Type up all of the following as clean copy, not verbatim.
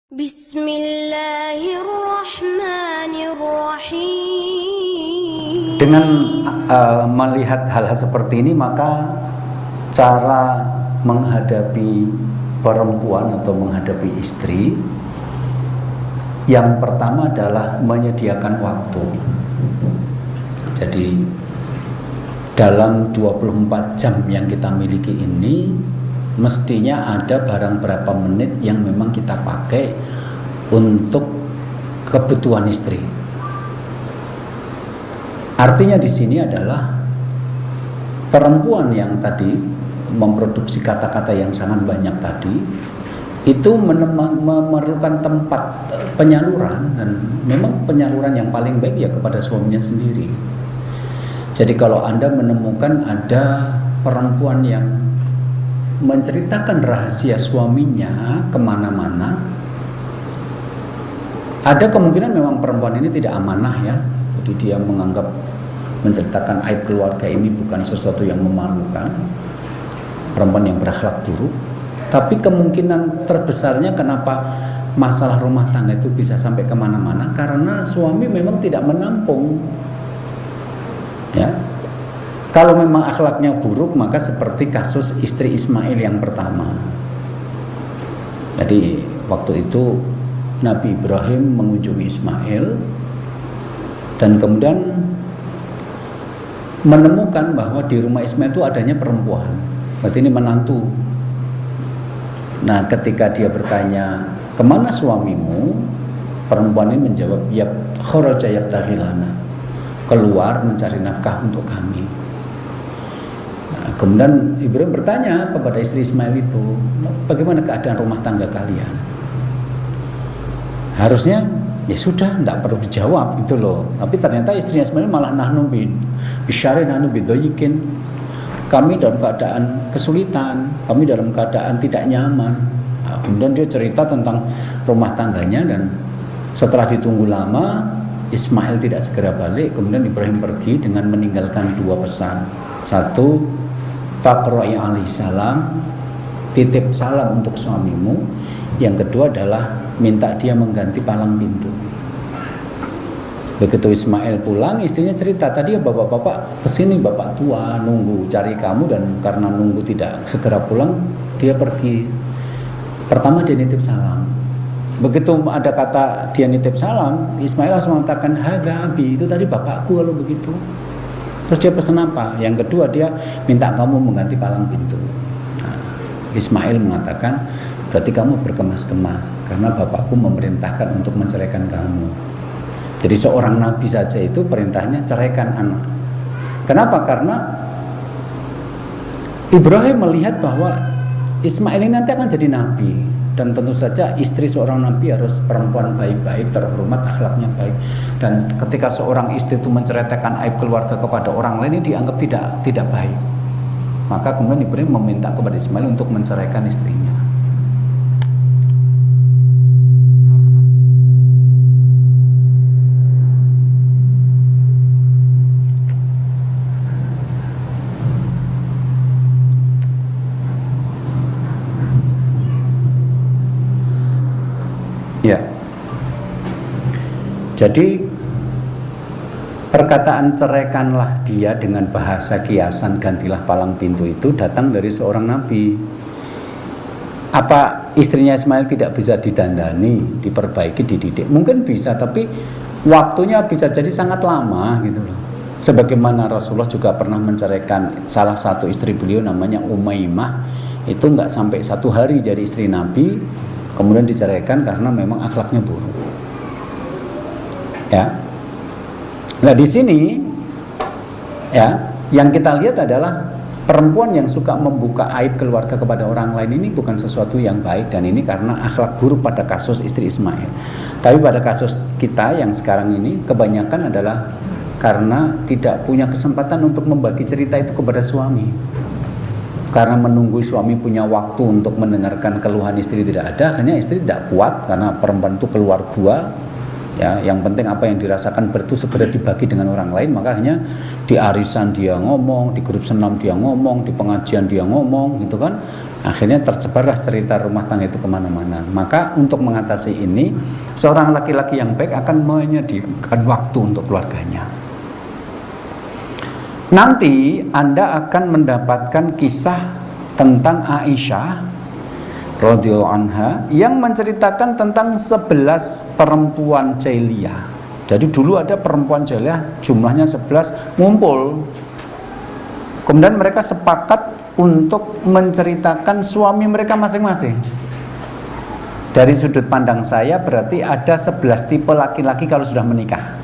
Bismillahirrahmanirrahim. Dengan melihat hal-hal seperti ini, maka cara menghadapi perempuan atau menghadapi istri yang pertama adalah menyediakan waktu. Jadi dalam 24 jam yang kita miliki ini mestinya ada barang berapa menit yang memang kita pakai untuk kebutuhan istri. Artinya di sini adalah perempuan yang tadi memproduksi kata-kata yang sangat banyak tadi itu memerlukan tempat penyaluran, dan memang penyaluran yang paling baik ya kepada suaminya sendiri. Jadi kalau Anda menemukan ada perempuan yang menceritakan rahasia suaminya kemana-mana, ada kemungkinan memang perempuan ini tidak amanah ya. Jadi dia menganggap menceritakan aib keluarga ini bukan sesuatu yang memalukan, perempuan yang berakhlak buruk. Tapi kemungkinan terbesarnya kenapa masalah rumah tangga itu bisa sampai kemana-mana, karena suami memang tidak menampung ya. Kalau memang akhlaknya buruk, maka seperti kasus istri Ismail yang pertama. Jadi waktu itu Nabi Ibrahim mengunjungi Ismail dan kemudian menemukan bahwa di rumah Ismail itu adanya perempuan. Berarti ini menantu. Nah, ketika dia bertanya, "Kemana suamimu?" Perempuan ini menjawab, "Ya kharaja yabtaghi lana." Keluar mencari nafkah untuk kami. Nah, kemudian Ibrahim bertanya kepada istri Ismail itu, "Bagaimana keadaan rumah tangga kalian?" Harusnya ya sudah, tidak perlu dijawab gitu loh. Tapi ternyata istrinya Ismail malah nahnu bidoyikin. Kami dalam keadaan kesulitan, kami dalam keadaan tidak nyaman. Nah, kemudian dia cerita tentang rumah tangganya, dan setelah ditunggu lama Ismail tidak segera balik. Kemudian Ibrahim pergi dengan meninggalkan dua pesan. Satu, faqra'i alaihi salam, titip salam untuk suamimu. Yang kedua adalah minta dia mengganti palang pintu. Begitu Ismail pulang, istrinya cerita, "Tadi ya bapak-bapak kesini, bapak tua nunggu cari kamu, dan karena nunggu tidak segera pulang, dia pergi. Pertama dia nitip salam. Begitu ada kata dia nitip salam, Ismail langsung mengatakan, "Hadza abi, itu tadi bapakku kalau begitu." Terus dia pesan apa? Yang kedua dia minta kamu mengganti palang pintu. Nah, Ismail mengatakan, "Berarti kamu berkemas-kemas karena bapakku memerintahkan untuk menceraikan kamu." Jadi seorang nabi saja itu perintahnya ceraikan anak. Kenapa? Karena Ibrahim melihat bahwa Ismail ini nanti akan jadi nabi, dan tentu saja istri seorang nabi harus perempuan baik-baik, terhormat, akhlaknya baik. Dan ketika seorang istri itu menceritakan aib keluarga kepada orang lain, ini dianggap tidak baik. Maka kemudian Ibrahim meminta kepada Ismail untuk menceraikan istrinya. Ya. Jadi perkataan ceraikanlah dia dengan bahasa kiasan gantilah palang pintu itu datang dari seorang nabi. Apa istrinya Ismail tidak bisa didandani, diperbaiki, dididik? Mungkin bisa, tapi waktunya bisa jadi sangat lama gitu loh. Sebagaimana Rasulullah juga pernah menceraikan salah satu istri beliau namanya Umaymah, itu nggak sampai 1 hari jadi istri Nabi, kemudian diceraikan karena memang akhlaknya buruk. Ya. Nah, di sini ya, yang kita lihat adalah perempuan yang suka membuka aib keluarga kepada orang lain ini bukan sesuatu yang baik, dan ini karena akhlak buruk pada kasus istri Ismail. Tapi pada kasus kita yang sekarang ini kebanyakan adalah karena tidak punya kesempatan untuk membagi cerita itu kepada suami. Karena menunggu suami punya waktu untuk mendengarkan keluhan istri tidak ada, akhirnya istri tidak kuat karena perempuan itu keluar gua. Ya, yang penting apa yang dirasakan itu segera dibagi dengan orang lain, maka akhirnya di arisan dia ngomong, di grup senam dia ngomong, di pengajian dia ngomong, gitu kan. Akhirnya tersebarlah cerita rumah tangga itu kemana-mana. Maka untuk mengatasi ini, seorang laki-laki yang baik akan menyediakan waktu untuk keluarganya. Nanti Anda akan mendapatkan kisah tentang Aisyah radhiyallahu anha yang menceritakan tentang 11 perempuan jahiliyah. Jadi dulu ada perempuan jahiliyah jumlahnya 11 ngumpul. Kemudian mereka sepakat untuk menceritakan suami mereka masing-masing. Dari sudut pandang saya berarti ada 11 tipe laki-laki kalau sudah menikah.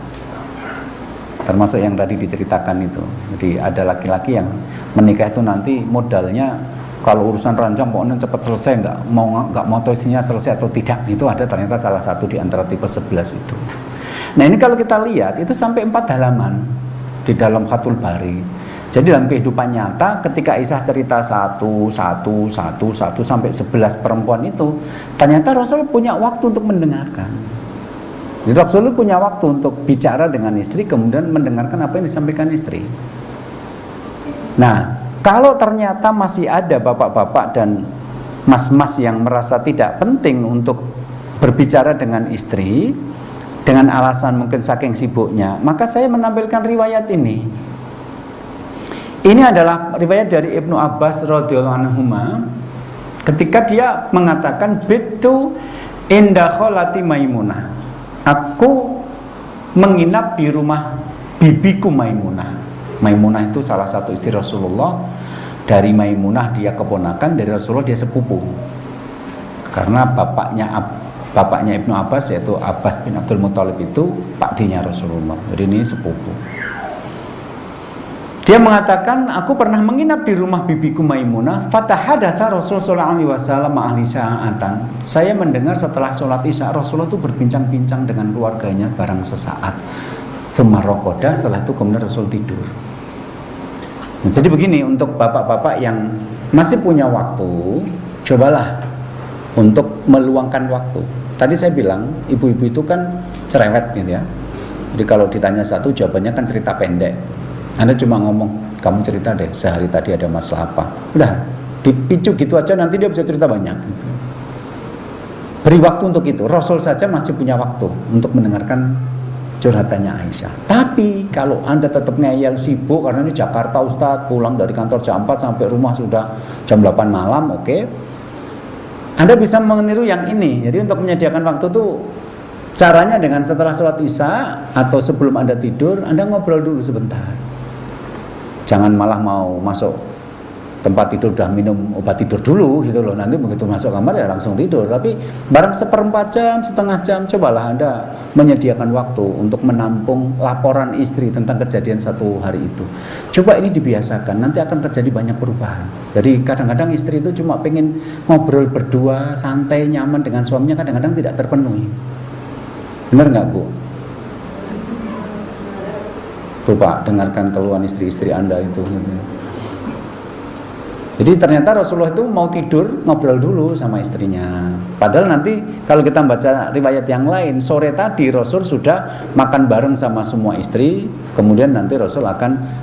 Termasuk yang tadi diceritakan itu. Jadi ada laki-laki yang menikah itu nanti modalnya kalau urusan ranjang pokoknya cepat selesai, nggak mau tahu isinya selesai atau tidak. Itu ada ternyata salah satu di antara tipe 11 itu. Nah ini kalau kita lihat itu sampai 4 halaman di dalam Fathul Bari. Jadi dalam kehidupan nyata ketika Aisyah cerita satu sampai 11 perempuan itu, ternyata Rasul punya waktu untuk mendengarkan. Jadi Rasul punya waktu untuk bicara dengan istri, kemudian mendengarkan apa yang disampaikan istri. Nah, kalau ternyata masih ada bapak-bapak dan mas-mas yang merasa tidak penting untuk berbicara dengan istri, dengan alasan mungkin saking sibuknya, maka saya menampilkan riwayat ini. Ini adalah riwayat dari Ibnu Abbas radhiyallahu anhu ketika dia mengatakan bitu inda kholati Maimunah. Aku menginap di rumah bibiku Maimunah. Maimunah itu salah satu istri Rasulullah. Dari Maimunah dia keponakan, dari Rasulullah dia sepupu. Karena bapaknya Ibnu Abbas yaitu Abbas bin Abdul Muthalib itu pakdinya Rasulullah. Jadi ini sepupu. Dia mengatakan, aku pernah menginap di rumah bibiku Maimunah. Fatahadatha Rasulullah sallallahu alaihi wasallam ahli sa'atan. Saya mendengar setelah sholat isya Rasulullah itu berbincang-bincang dengan keluarganya barang sesaat. Tsumma raqada, setelah itu kemudian Rasul tidur. Nah, jadi begini, untuk bapak-bapak yang masih punya waktu, cobalah untuk meluangkan waktu. Tadi saya bilang ibu-ibu itu kan cerewet gitu ya. Jadi kalau ditanya satu jawabannya kan cerita pendek. Anda cuma ngomong, kamu cerita deh sehari tadi ada masalah apa. Udah, dipicu gitu aja nanti dia bisa cerita banyak gitu. Beri waktu untuk itu. Rasul saja masih punya waktu untuk mendengarkan curhatannya Aisyah. Tapi kalau Anda tetap ngeyel sibuk, karena ini Jakarta Ustadz, pulang dari kantor jam 4 sampai rumah sudah jam 8 malam, oke. Anda bisa meniru yang ini. Jadi untuk menyediakan waktu itu caranya dengan setelah sholat isya atau sebelum Anda tidur, Anda ngobrol dulu sebentar. Jangan malah mau masuk tempat tidur udah minum obat tidur dulu gitu loh. Nanti begitu masuk kamar ya langsung tidur. Tapi barang 1/4 jam, setengah jam, cobalah Anda menyediakan waktu untuk menampung laporan istri tentang kejadian satu hari itu. Coba ini dibiasakan, nanti akan terjadi banyak perubahan. Jadi kadang-kadang istri itu cuma pengen ngobrol berdua, santai, nyaman dengan suaminya, kadang-kadang tidak terpenuhi. Benar nggak Bu? Coba dengarkan keluhan istri-istri Anda itu. Jadi ternyata Rasulullah itu mau tidur ngobrol dulu sama istrinya. Padahal nanti kalau kita baca riwayat yang lain, sore tadi Rasul sudah makan bareng sama semua istri. Kemudian nanti Rasul akan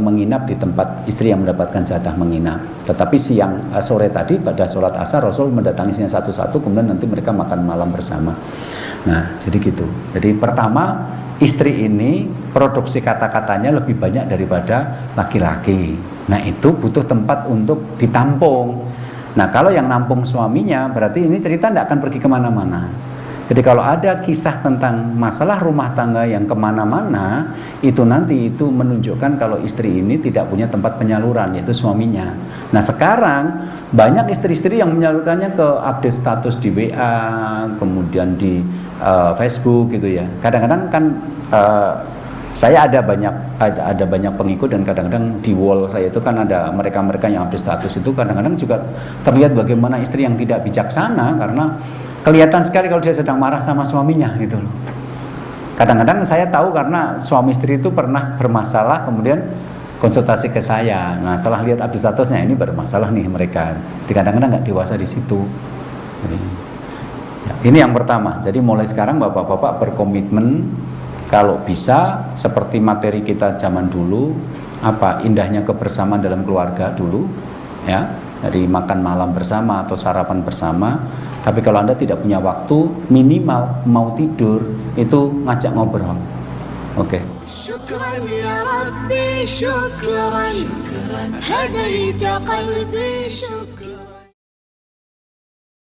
menginap di tempat istri yang mendapatkan jatah menginap. Tetapi sore tadi pada sholat asar Rasul mendatanginya satu-satu. Kemudian nanti mereka makan malam bersama. Nah jadi gitu. Jadi pertama, istri ini produksi kata-katanya lebih banyak daripada laki-laki. Nah itu butuh tempat untuk ditampung. Nah kalau yang nampung suaminya, berarti ini cerita tidak akan pergi kemana-mana. Jadi kalau ada kisah tentang masalah rumah tangga yang kemana-mana, itu nanti itu menunjukkan kalau istri ini tidak punya tempat penyaluran, yaitu suaminya. Nah sekarang banyak istri-istri yang menyalurkannya ke update status di WA, kemudian di Facebook gitu ya. Kadang-kadang kan saya ada banyak pengikut, dan kadang-kadang di wall saya itu kan ada mereka-mereka yang update status itu. Kadang-kadang juga terlihat bagaimana istri yang tidak bijaksana, karena kelihatan sekali kalau dia sedang marah sama suaminya gitu loh. Kadang-kadang saya tahu karena suami istri itu pernah bermasalah, kemudian konsultasi ke saya. Nah setelah lihat update statusnya, ini bermasalah nih mereka. Jadi kadang-kadang nggak dewasa di situ. Jadi, ya, ini yang pertama. Jadi mulai sekarang bapak-bapak berkomitmen, kalau bisa seperti materi kita zaman dulu, apa indahnya kebersamaan dalam keluarga dulu, ya. Jadi makan malam bersama atau sarapan bersama. Tapi kalau Anda tidak punya waktu, minimal mau tidur itu ngajak ngobrol. Oke. Syukran ya Rabbi, syukran, hadaita qalbi, syukran.